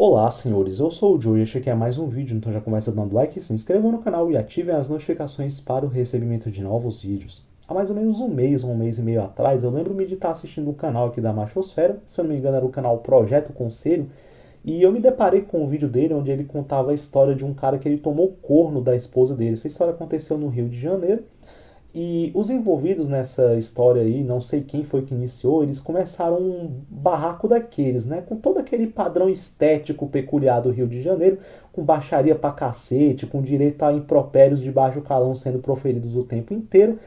Olá, senhores, eu sou o Joe e este aqui é mais um vídeo, então já começa dando like, se inscrevam no canal e ativem as notificações para o recebimento de novos vídeos. Há mais ou menos um mês e meio atrás, eu lembro-me de estar assistindo um canal aqui da Machosfera, se eu não me engano era o canal Projeto Conselho, e eu me deparei com um vídeo dele onde ele contava a história de um cara que ele tomou corno da esposa dele. Essa história aconteceu no Rio de Janeiro, e os envolvidos nessa história aí, não sei quem foi que iniciou, eles começaram um barraco daqueles, né? Com todo aquele padrão estético peculiar do Rio de Janeiro, com baixaria pra cacete, com direito a impropérios de baixo calão sendo proferidos o tempo inteiro,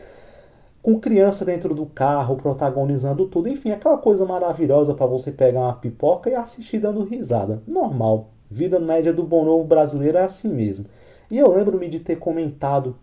com criança dentro do carro protagonizando tudo, enfim, aquela coisa maravilhosa para você pegar uma pipoca e assistir dando risada. Normal. Vida média do bom novo brasileiro é assim mesmo. E eu lembro-me de ter comentado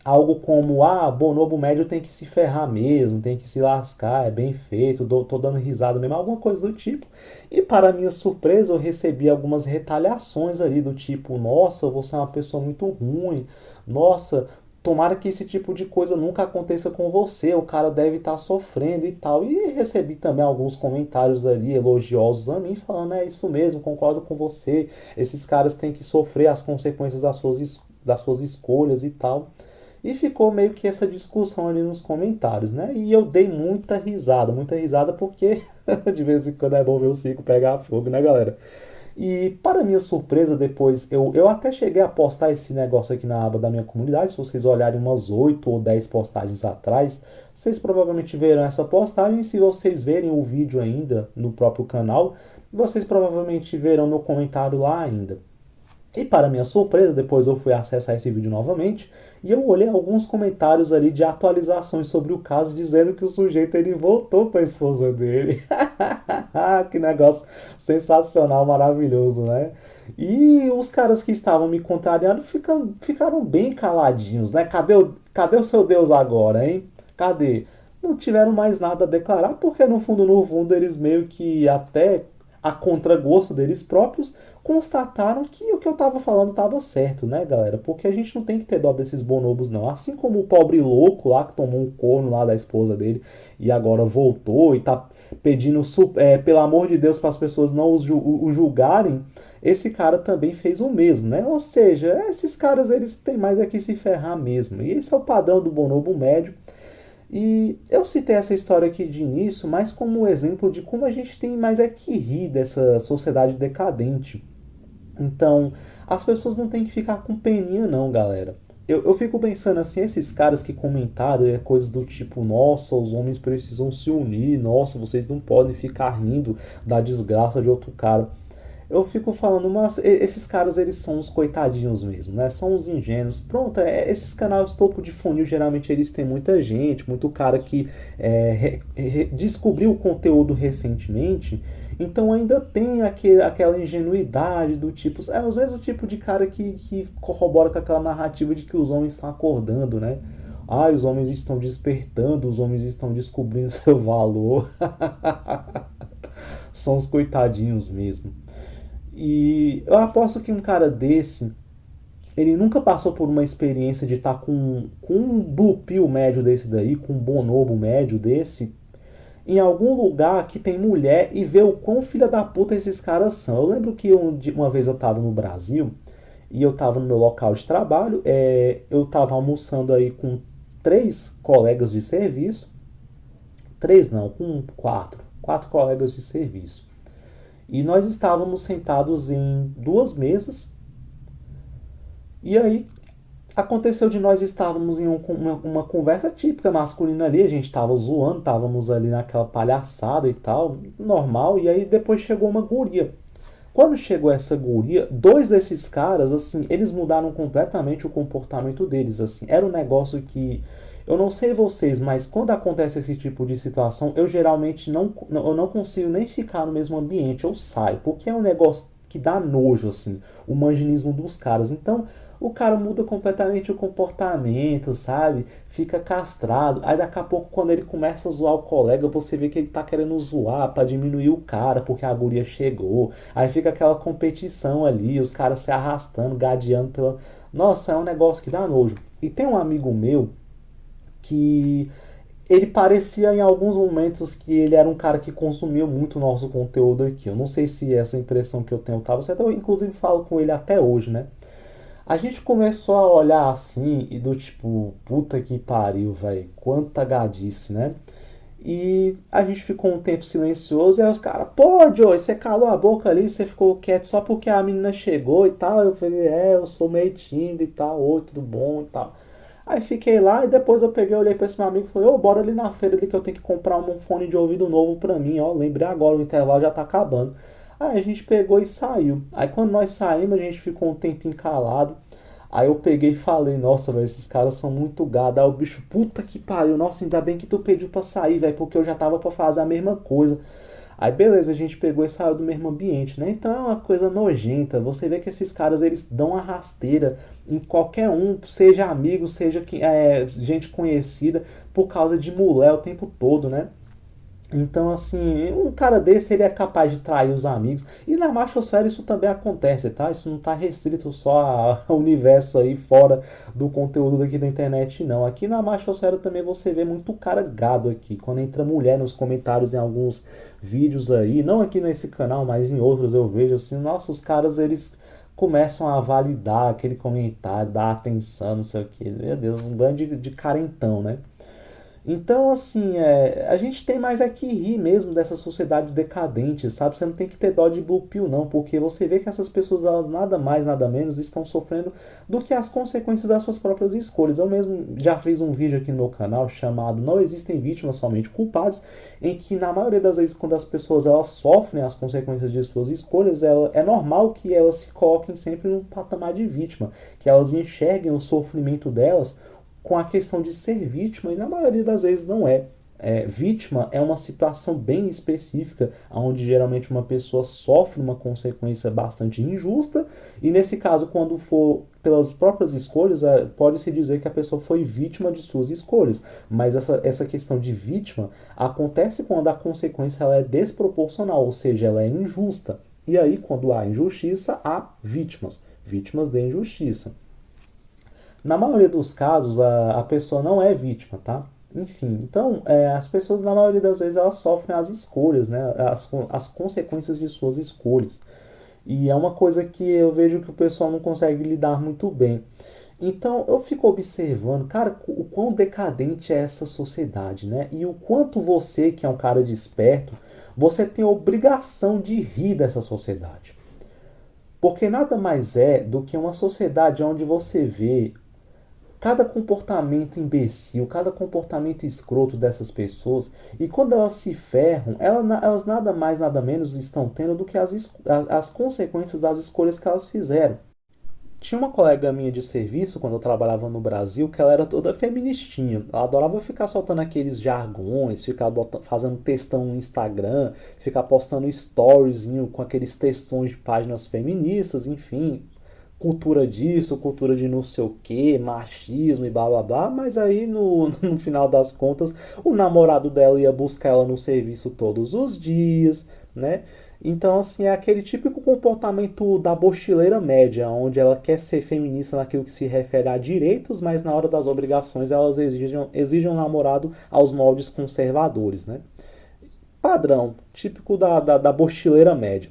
algo como, Bonobo médio tem que se ferrar mesmo, tem que se lascar, é bem feito, tô dando risada mesmo, alguma coisa do tipo. E para minha surpresa, eu recebi algumas retaliações ali do tipo, nossa, você é uma pessoa muito ruim, nossa, tomara que esse tipo de coisa nunca aconteça com você, o cara deve estar sofrendo e tal. E recebi também alguns comentários ali elogiosos a mim, falando, é isso mesmo, concordo com você, esses caras têm que sofrer as consequências das suas escolhas e tal. E ficou meio que essa discussão ali nos comentários, né? E eu dei muita risada, porque de vez em quando é bom ver o circo pegar fogo, né, galera? E para minha surpresa, depois eu até cheguei a postar esse negócio aqui na aba da minha comunidade. Se vocês olharem umas 8 ou 10 postagens atrás, vocês provavelmente verão essa postagem. Se vocês verem o vídeo ainda no próprio canal, vocês provavelmente verão meu comentário lá ainda. E para minha surpresa, depois eu fui acessar esse vídeo novamente e eu olhei alguns comentários ali de atualizações sobre o caso, dizendo que o sujeito ele voltou para a esposa dele. Que negócio sensacional, maravilhoso, né? E os caras que estavam me contrariando ficaram bem caladinhos, né? Cadê o seu Deus agora, hein? Cadê? Não tiveram mais nada a declarar, porque no fundo, eles meio que até a contragosto deles próprios, constataram que o que eu tava falando tava certo, né, galera? Porque a gente não tem que ter dó desses bonobos, não. Assim como o pobre louco lá que tomou um corno lá da esposa dele e agora voltou e tá pedindo, pelo amor de Deus, para as pessoas não o julgarem, esse cara também fez o mesmo, né? Ou seja, esses caras eles têm mais é que se ferrar mesmo. E esse é o padrão do bonobo médio. E eu citei essa história aqui de início, mais como um exemplo de como a gente tem mais é que rir dessa sociedade decadente. Então, as pessoas não têm que ficar com peninha não, galera. Eu fico pensando assim, esses caras que comentaram coisas do tipo, nossa, os homens precisam se unir, nossa, vocês não podem ficar rindo da desgraça de outro cara. Eu fico falando, mas esses caras eles são os coitadinhos mesmo, né? São os ingênuos. Pronto, esses canais topo de funil geralmente eles têm muita gente, muito cara que descobriu o conteúdo recentemente, então ainda tem aquela ingenuidade do tipo, às vezes o tipo de cara que corrobora com aquela narrativa de que os homens estão acordando, né? Os homens estão despertando, os homens estão descobrindo seu valor. São os coitadinhos mesmo. E eu aposto que um cara desse, ele nunca passou por uma experiência de estar com um Blue Pill médio desse daí, com um Bonobo médio desse, em algum lugar que tem mulher e ver o quão filha da puta esses caras são. Eu lembro que uma vez eu tava no Brasil e eu tava no meu local de trabalho, eu tava almoçando aí com 3 colegas de serviço, três não, com quatro colegas de serviço. E nós estávamos sentados em 2 mesas. E aí aconteceu de nós estávamos em uma conversa típica masculina ali. A gente estava zoando, estávamos ali naquela palhaçada e tal, normal. E aí depois chegou uma guria. Quando chegou essa guria, 2 desses caras, assim, eles mudaram completamente o comportamento deles, assim. Era um negócio que, eu não sei vocês, mas quando acontece esse tipo de situação, eu geralmente eu não consigo nem ficar no mesmo ambiente, eu saio, porque é um negócio que dá nojo, assim, o manginismo dos caras. Então, o cara muda completamente o comportamento, sabe? Fica castrado. Aí daqui a pouco, quando ele começa a zoar o colega, você vê que ele tá querendo zoar pra diminuir o cara, porque a guria chegou. Aí fica aquela competição ali, os caras se arrastando, gadeando pela. Nossa, é um negócio que dá nojo. E tem um amigo meu que ele parecia em alguns momentos que ele era um cara que consumia muito nosso conteúdo aqui. Eu não sei se essa impressão que eu tenho estava certa, eu inclusive falo com ele até hoje, né? A gente começou a olhar assim e do tipo, puta que pariu, velho, quanta gadice, né? E a gente ficou um tempo silencioso, e aí os caras, pô, Joey, você calou a boca ali, você ficou quieto só porque a menina chegou e tal. Eu falei, eu sou meio tímido e tal, oi, tudo bom e tal. Aí fiquei lá e depois eu peguei, olhei pra esse meu amigo e falei, bora ali na feira ali que eu tenho que comprar um fone de ouvido novo pra mim, ó. Lembrei agora, o intervalo já tá acabando. Aí a gente pegou e saiu. Aí quando nós saímos, a gente ficou um tempinho calado. Aí eu peguei e falei, nossa, velho, esses caras são muito gado. Aí o bicho, puta que pariu, nossa, ainda bem que tu pediu pra sair, velho, porque eu já tava pra fazer a mesma coisa. Aí beleza, a gente pegou e saiu do mesmo ambiente, né? Então é uma coisa nojenta. Você vê que esses caras, eles dão uma rasteira em qualquer um, seja amigo, seja gente conhecida, por causa de mulher o tempo todo, né? Então, assim, um cara desse ele é capaz de trair os amigos. E na machosfera isso também acontece, tá? Isso não está restrito só ao universo aí fora do conteúdo daqui da internet, não. Aqui na machosfera também você vê muito cara gado aqui. Quando entra mulher nos comentários em alguns vídeos aí, não aqui nesse canal, mas em outros eu vejo assim, nossa, os caras eles começam a validar aquele comentário, dar atenção, não sei o que. Meu Deus, um bando de carentão, né? Então, assim, a gente tem mais é que rir mesmo dessa sociedade decadente, sabe? Você não tem que ter dó de Blue Pill, não, porque você vê que essas pessoas, elas nada mais, nada menos estão sofrendo do que as consequências das suas próprias escolhas. Eu mesmo já fiz um vídeo aqui no meu canal chamado Não Existem Vítimas, Somente Culpados, em que na maioria das vezes, quando as pessoas elas sofrem as consequências de suas escolhas, é normal que elas se coloquem sempre num patamar de vítima, que elas enxerguem o sofrimento delas com a questão de ser vítima, e na maioria das vezes não é. Vítima é uma situação bem específica, onde geralmente uma pessoa sofre uma consequência bastante injusta, e nesse caso, quando for pelas próprias escolhas, pode-se dizer que a pessoa foi vítima de suas escolhas. Mas essa questão de vítima acontece quando a consequência ela é desproporcional, ou seja, ela é injusta. E aí, quando há injustiça, há vítimas, vítimas de injustiça. Na maioria dos casos, a pessoa não é vítima, tá? Enfim, então, as pessoas, na maioria das vezes, elas sofrem as escolhas, né? As consequências de suas escolhas. E é uma coisa que eu vejo que o pessoal não consegue lidar muito bem. Então, eu fico observando, cara, o quão decadente é essa sociedade, né? E o quanto você, que é um cara desperto, você tem a obrigação de rir dessa sociedade. Porque nada mais é do que uma sociedade onde você vê cada comportamento imbecil, cada comportamento escroto dessas pessoas, e quando elas se ferram, elas nada mais, nada menos estão tendo do que as consequências das escolhas que elas fizeram. Tinha uma colega minha de serviço, quando eu trabalhava no Brasil, que ela era toda feministinha. Ela adorava ficar soltando aqueles jargões, ficar fazendo textão no Instagram, ficar postando storyzinho com aqueles textões de páginas feministas, enfim, cultura disso, cultura de não sei o que, machismo e blá blá blá, mas aí no final das contas o namorado dela ia buscar ela no serviço todos os dias, né? Então, assim, é aquele típico comportamento da bochileira média, onde ela quer ser feminista naquilo que se refere a direitos, mas na hora das obrigações elas exigem um namorado aos moldes conservadores, né? Padrão, típico da bochileira média.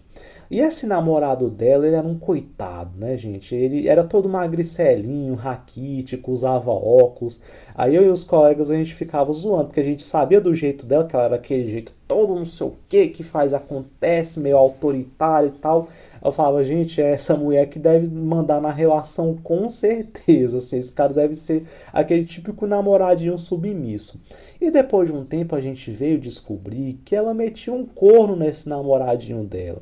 E esse namorado dela, ele era um coitado, né, gente? Ele era todo magricelinho, raquítico, usava óculos. Aí eu e os colegas a gente ficava zoando, porque a gente sabia do jeito dela, que ela era aquele jeito todo não sei o que faz, acontece, meio autoritário e tal. Eu falava, gente, é essa mulher que deve mandar na relação com certeza. Assim, esse cara deve ser aquele típico namoradinho submisso. E depois de um tempo a gente veio descobrir que ela metia um corno nesse namoradinho dela.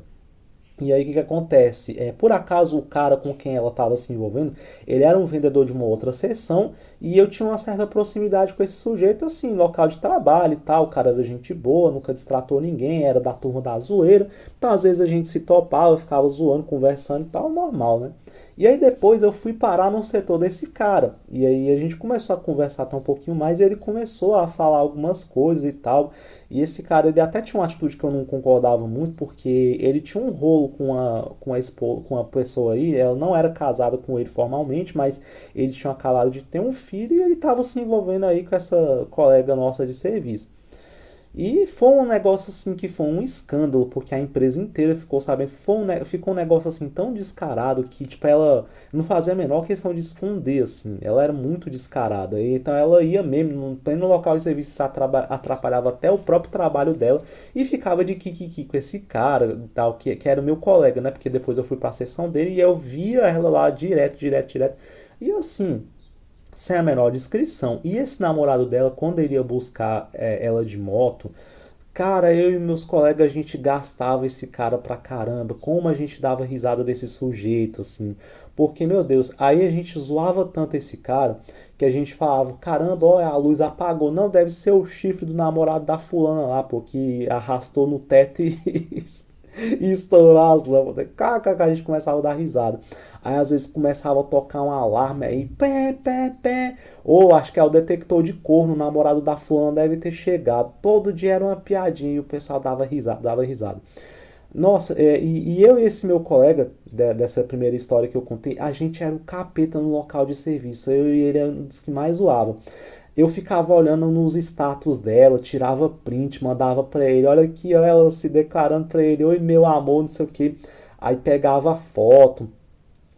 E aí o que acontece? Por acaso o cara com quem ela estava se envolvendo, ele era um vendedor de uma outra seção e eu tinha uma certa proximidade com esse sujeito, assim, local de trabalho e tal. O cara era gente boa, nunca destratou ninguém, era da turma da zoeira. Então às vezes a gente se topava, ficava zoando, conversando e tal, normal, né? E aí depois eu fui parar no setor desse cara. E aí a gente começou a conversar até um pouquinho mais e ele começou a falar algumas coisas e tal. E esse cara, ele até tinha uma atitude que eu não concordava muito, porque ele tinha um rolo com a pessoa aí, ela não era casada com ele formalmente, mas ele tinha acabado de ter um filho e ele estava se envolvendo aí com essa colega nossa de serviço. E foi um negócio assim que foi um escândalo, porque a empresa inteira ficou sabendo, ficou um negócio assim tão descarado que tipo ela não fazia a menor questão de esconder assim. Ela era muito descarada. E, então ela ia mesmo no local de serviço se atrapalhava até o próprio trabalho dela e ficava de kikiki com esse cara, tal que era meu colega, né? Porque depois eu fui para a sessão dele e eu via ela lá direto, direto, direto. E assim, sem a menor descrição. E esse namorado dela, quando ele ia buscar ela de moto, cara, eu e meus colegas, a gente gastava esse cara pra caramba. Como a gente dava risada desse sujeito, assim. Porque, meu Deus, aí a gente zoava tanto esse cara que a gente falava: caramba, olha, a luz apagou. Não, deve ser o chifre do namorado da fulana lá, pô, que arrastou no teto e, e estourou as lâmpadas. KKK, a gente começava a dar risada. Aí às vezes começava a tocar um alarme aí, pé, pé, pé. Ou acho que é o detector de corno, o namorado da fulana deve ter chegado. Todo dia era uma piadinha e o pessoal dava risada, dava risada. Nossa, e eu e esse meu colega, dessa primeira história que eu contei, a gente era o capeta no local de serviço. Eu e ele era um dos que mais zoava. Eu ficava olhando nos status dela, tirava print, mandava pra ele, olha aqui, ó, ela se declarando pra ele, oi meu amor, não sei o que. Aí pegava a foto,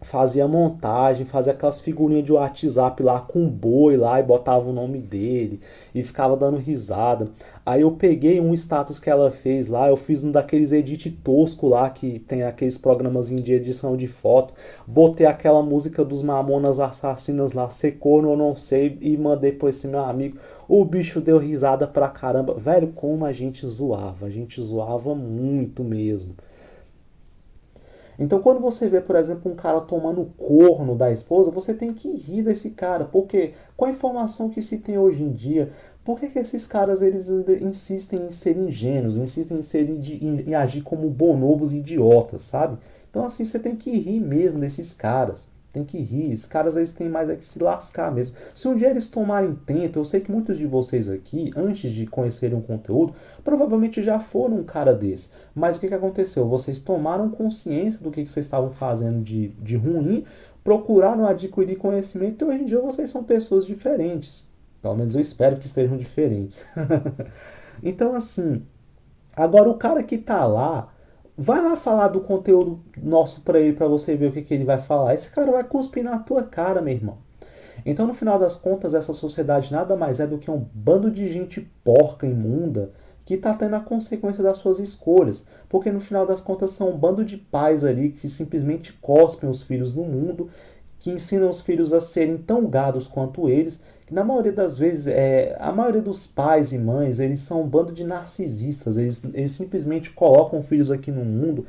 fazia montagem, fazia aquelas figurinhas de WhatsApp lá com boi lá e botava o nome dele e ficava dando risada. Aí eu peguei um status que ela fez lá, eu fiz um daqueles edit tosco lá que tem aqueles programas de edição de foto, botei aquela música dos Mamonas Assassinas lá, secou ou não sei, e mandei pra esse meu amigo. O bicho deu risada pra caramba. Velho, como a gente zoava muito mesmo. Então, quando você vê, por exemplo, um cara tomando corno da esposa, você tem que rir desse cara, porque com a informação que se tem hoje em dia, por que esses caras eles insistem em ser ingênuos, insistem em, em agir como bonobos e idiotas, sabe? Então, assim, você tem que rir mesmo desses caras. Tem que rir. Esses caras eles têm mais é que se lascar mesmo. Se um dia eles tomarem tento, eu sei que muitos de vocês aqui, antes de conhecerem um conteúdo, provavelmente já foram um cara desse. Mas o que aconteceu? Vocês tomaram consciência do que vocês estavam fazendo de ruim, procuraram adquirir conhecimento e hoje em dia vocês são pessoas diferentes. Pelo menos eu espero que estejam diferentes. Então, assim, agora o cara que tá lá, vai lá falar do conteúdo nosso pra ele, pra você ver o que ele vai falar. Esse cara vai cuspir na tua cara, meu irmão. Então, no final das contas, essa sociedade nada mais é do que um bando de gente porca, imunda, que está tendo a consequência das suas escolhas. Porque no final das contas são um bando de pais ali que simplesmente cospem os filhos no mundo, que ensinam os filhos a serem tão gados quanto eles, que na maioria das vezes, a maioria dos pais e mães, eles são um bando de narcisistas, eles simplesmente colocam filhos aqui no mundo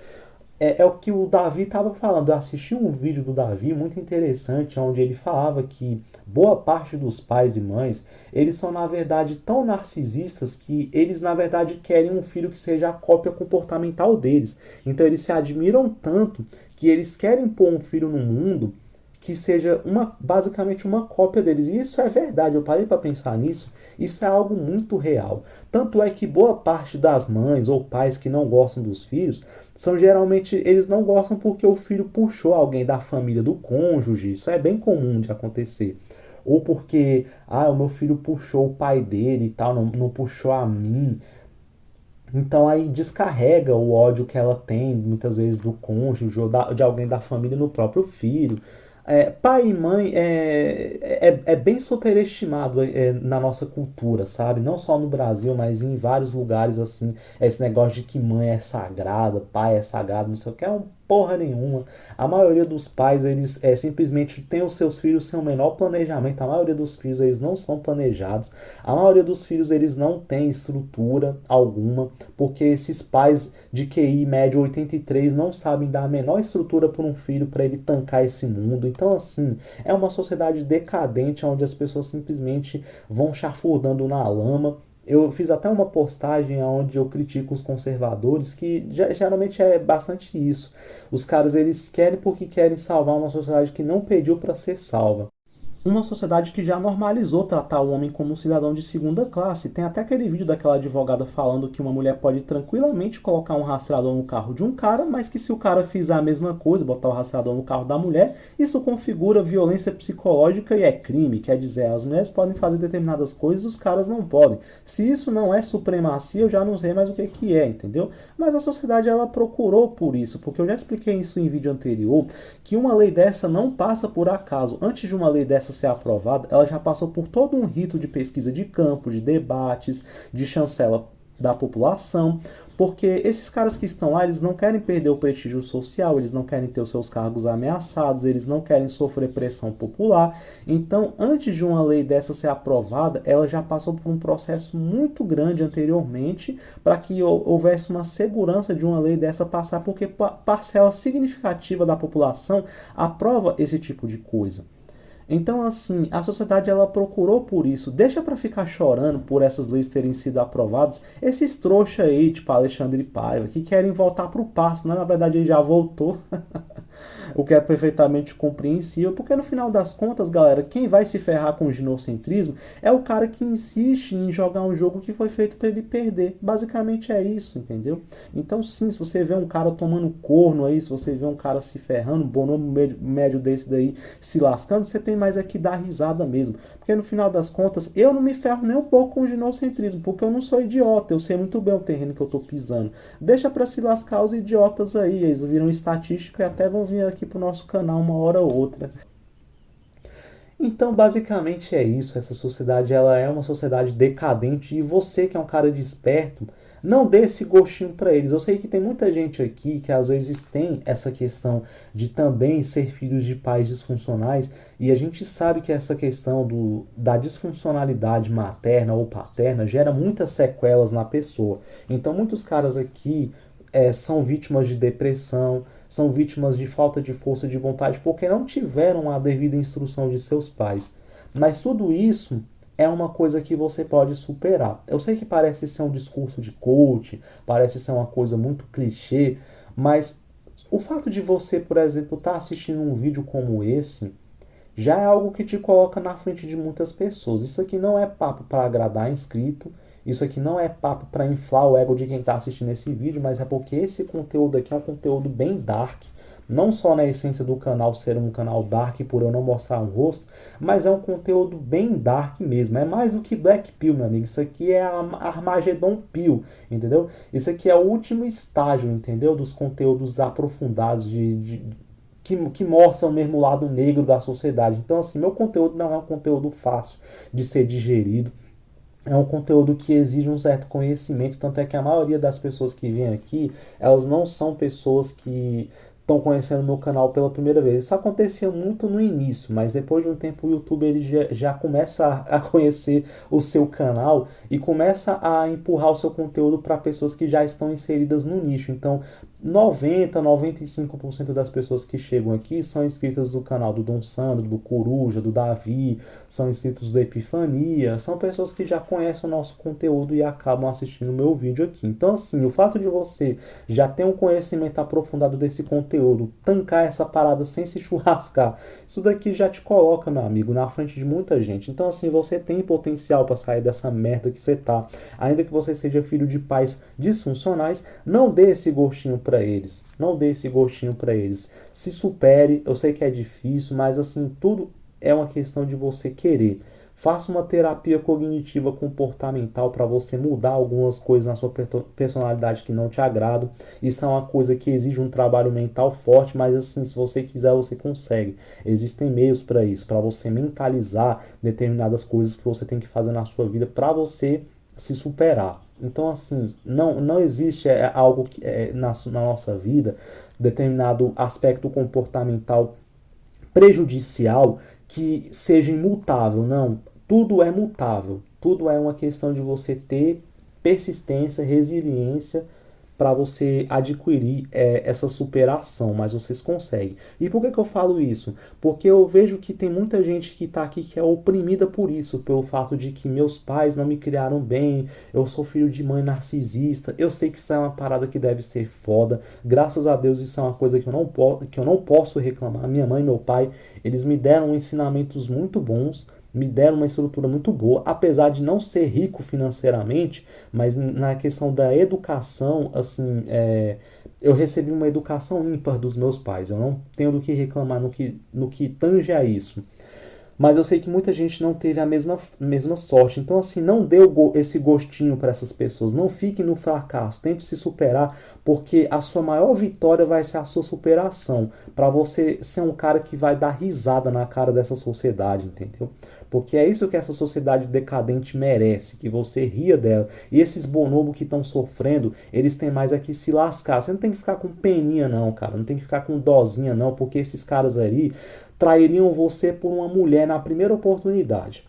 é o que o Davi estava falando. Eu assisti um vídeo do Davi muito interessante, onde ele falava que boa parte dos pais e mães, eles são na verdade tão narcisistas que eles na verdade querem um filho que seja a cópia comportamental deles. Então eles se admiram tanto que eles querem pôr um filho no mundo que seja basicamente uma cópia deles. E isso é verdade, eu parei para pensar nisso. Isso é algo muito real. Tanto é que boa parte das mães ou pais que não gostam dos filhos são geralmente eles não gostam porque o filho puxou alguém da família do cônjuge. Isso é bem comum de acontecer. Ou porque o meu filho puxou o pai dele e tal, não puxou a mim. Então aí descarrega o ódio que ela tem, muitas vezes, do cônjuge ou de alguém da família no próprio filho. Pai e mãe é bem superestimado na nossa cultura, sabe? Não só no Brasil, mas em vários lugares assim. Esse negócio de que mãe é sagrada, pai é sagrado, não sei o que, é um porra nenhuma. A maioria dos pais, eles simplesmente têm os seus filhos sem o menor planejamento. A maioria dos filhos, eles não são planejados. A maioria dos filhos, eles não têm estrutura alguma, porque esses pais de QI médio 83 não sabem dar a menor estrutura para um filho para ele tancar esse mundo. Então, assim, é uma sociedade decadente onde as pessoas simplesmente vão chafurdando na lama. Eu fiz até uma postagem onde eu critico os conservadores, que geralmente é bastante isso. Os caras, eles querem porque querem salvar uma sociedade que não pediu para ser salva. Uma sociedade que já normalizou tratar o homem como um cidadão de segunda classe. Tem até aquele vídeo daquela advogada falando que uma mulher pode tranquilamente colocar um rastreador no carro de um cara, mas que se o cara fizer a mesma coisa, botar o rastreador no carro da mulher, isso configura violência psicológica e é crime. Quer dizer, as mulheres podem fazer determinadas coisas, os caras não podem. Se isso não é supremacia, eu já não sei mais o que é, entendeu? Mas a sociedade, ela procurou por isso, porque eu já expliquei isso em vídeo anterior, que uma lei dessa não passa por acaso. Antes de uma lei dessa ser aprovada, ela já passou por todo um rito de pesquisa de campo, de debates, de chancela da população, porque esses caras que estão lá, eles não querem perder o prestígio social, eles não querem ter os seus cargos ameaçados, eles não querem sofrer pressão popular. Então, antes de uma lei dessa ser aprovada, ela já passou por um processo muito grande anteriormente para que houvesse uma segurança de uma lei dessa passar, porque parcela significativa da população aprova esse tipo de coisa. Então, assim, a sociedade, ela procurou por isso. Deixa pra ficar chorando por essas leis terem sido aprovadas. Esses trouxa aí, tipo Alexandre Paiva, que querem voltar pro passo, né? Na verdade, ele já voltou. O que é perfeitamente compreensível, porque no final das contas, galera, quem vai se ferrar com o ginocentrismo é o cara que insiste em jogar um jogo que foi feito para ele perder. Basicamente é isso, entendeu? Então, sim, se você vê um cara tomando corno aí, se você vê um cara se ferrando, um bonomo médio desse daí se lascando, você tem mais é que dar risada mesmo. Porque no final das contas, eu não me ferro nem um pouco com o ginocentrismo, porque eu não sou idiota, eu sei muito bem o terreno que eu tô pisando. Deixa para se lascar os idiotas aí, eles viram estatística e até vão vir aqui pro nosso canal uma hora ou outra. Então, basicamente é isso. Essa sociedade, ela é uma sociedade decadente e você que é um cara desperto, não dê esse gostinho para eles. Eu sei que tem muita gente aqui que às vezes tem essa questão de também ser filhos de pais disfuncionais e a gente sabe que essa questão da disfuncionalidade materna ou paterna gera muitas sequelas na pessoa. Então, muitos caras aqui são vítimas de depressão, são vítimas de falta de força de vontade porque não tiveram a devida instrução de seus pais. Mas tudo isso é uma coisa que você pode superar. Eu sei que parece ser um discurso de coach, parece ser uma coisa muito clichê, mas o fato de você, por exemplo, estar assistindo um vídeo como esse já é algo que te coloca na frente de muitas pessoas. Isso aqui não é papo para agradar inscrito, isso aqui não é papo para inflar o ego de quem está assistindo esse vídeo, mas é porque esse conteúdo aqui é um conteúdo bem dark. Não só na essência do canal ser um canal dark por eu não mostrar um rosto, mas é um conteúdo bem dark mesmo. É mais do que Black Pill, meu amigo. Isso aqui é a Armageddon Pill, entendeu? Isso aqui é o último estágio, entendeu? Dos conteúdos aprofundados que mostram mesmo o lado negro da sociedade. Então, assim, meu conteúdo não é um conteúdo fácil de ser digerido. É um conteúdo que exige um certo conhecimento, tanto é que a maioria das pessoas que vêm aqui, elas não são pessoas que estão conhecendo meu canal pela primeira vez. Isso acontecia muito no início, mas depois de um tempo o YouTube ele já começa a conhecer o seu canal e começa a empurrar o seu conteúdo para pessoas que já estão inseridas no nicho. Então, 95% das pessoas que chegam aqui são inscritas do canal do Dom Sandro, do Coruja, do Davi, são inscritos do Epifania, são pessoas que já conhecem o nosso conteúdo e acabam assistindo o meu vídeo aqui. Então, assim, o fato de você já ter um conhecimento aprofundado desse conteúdo, tancar essa parada sem se churrascar, isso daqui já te coloca, meu amigo, na frente de muita gente. Então, assim, você tem potencial para sair dessa merda que você tá. Ainda que você seja filho de pais disfuncionais, não dê esse gostinho para eles. Não dê esse gostinho para eles. Se supere, eu sei que é difícil, mas assim, tudo é uma questão de você querer. Faça uma terapia cognitiva comportamental para você mudar algumas coisas na sua personalidade que não te agradam. Isso é uma coisa que exige um trabalho mental forte, mas assim, se você quiser, você consegue. Existem meios para isso, para você mentalizar determinadas coisas que você tem que fazer na sua vida para você se superar. Então, assim, não existe algo que, na nossa vida, determinado aspecto comportamental prejudicial que seja imutável. Não, tudo é mutável. Tudo é uma questão de você ter persistência, resiliência para você adquirir essa superação, mas vocês conseguem. E por que eu falo isso? Porque eu vejo que tem muita gente que está aqui que é oprimida por isso, pelo fato de que meus pais não me criaram bem, eu sou filho de mãe narcisista. Eu sei que isso é uma parada que deve ser foda. Graças a Deus isso é uma coisa que eu não posso reclamar. Minha mãe e meu pai, eles me deram ensinamentos muito bons, me deram uma estrutura muito boa, apesar de não ser rico financeiramente, mas na questão da educação, assim, eu recebi uma educação ímpar dos meus pais. Eu não tenho do que reclamar no que tange a isso. Mas eu sei que muita gente não teve a mesma sorte. Então, assim, não dê esse gostinho para essas pessoas. Não fique no fracasso. Tente se superar, porque a sua maior vitória vai ser a sua superação. Para você ser um cara que vai dar risada na cara dessa sociedade, entendeu? Porque é isso que essa sociedade decadente merece, que você ria dela. E esses bonobos que estão sofrendo, eles têm mais aqui se lascar. Você não tem que ficar com peninha não, cara. Não tem que ficar com dozinha não, porque esses caras aí trairiam você por uma mulher na primeira oportunidade.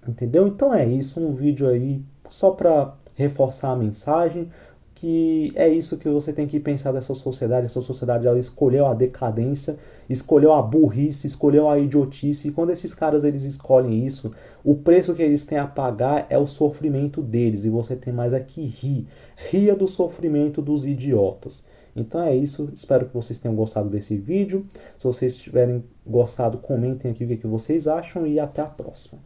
Entendeu? Então é isso, um vídeo aí só para reforçar a mensagem, que é isso que você tem que pensar dessa sociedade. Essa sociedade, ela escolheu a decadência, escolheu a burrice, escolheu a idiotice, e quando esses caras eles escolhem isso, o preço que eles têm a pagar é o sofrimento deles, e você tem mais aqui rir. Ria do sofrimento dos idiotas. Então é isso, espero que vocês tenham gostado desse vídeo. Se vocês tiverem gostado, comentem aqui o que vocês acham e até a próxima.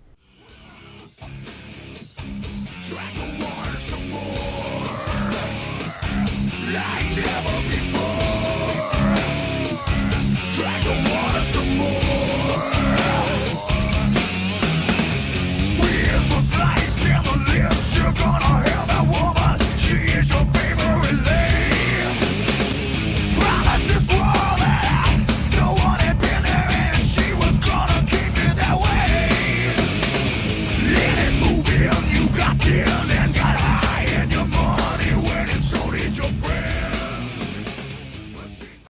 Yeah.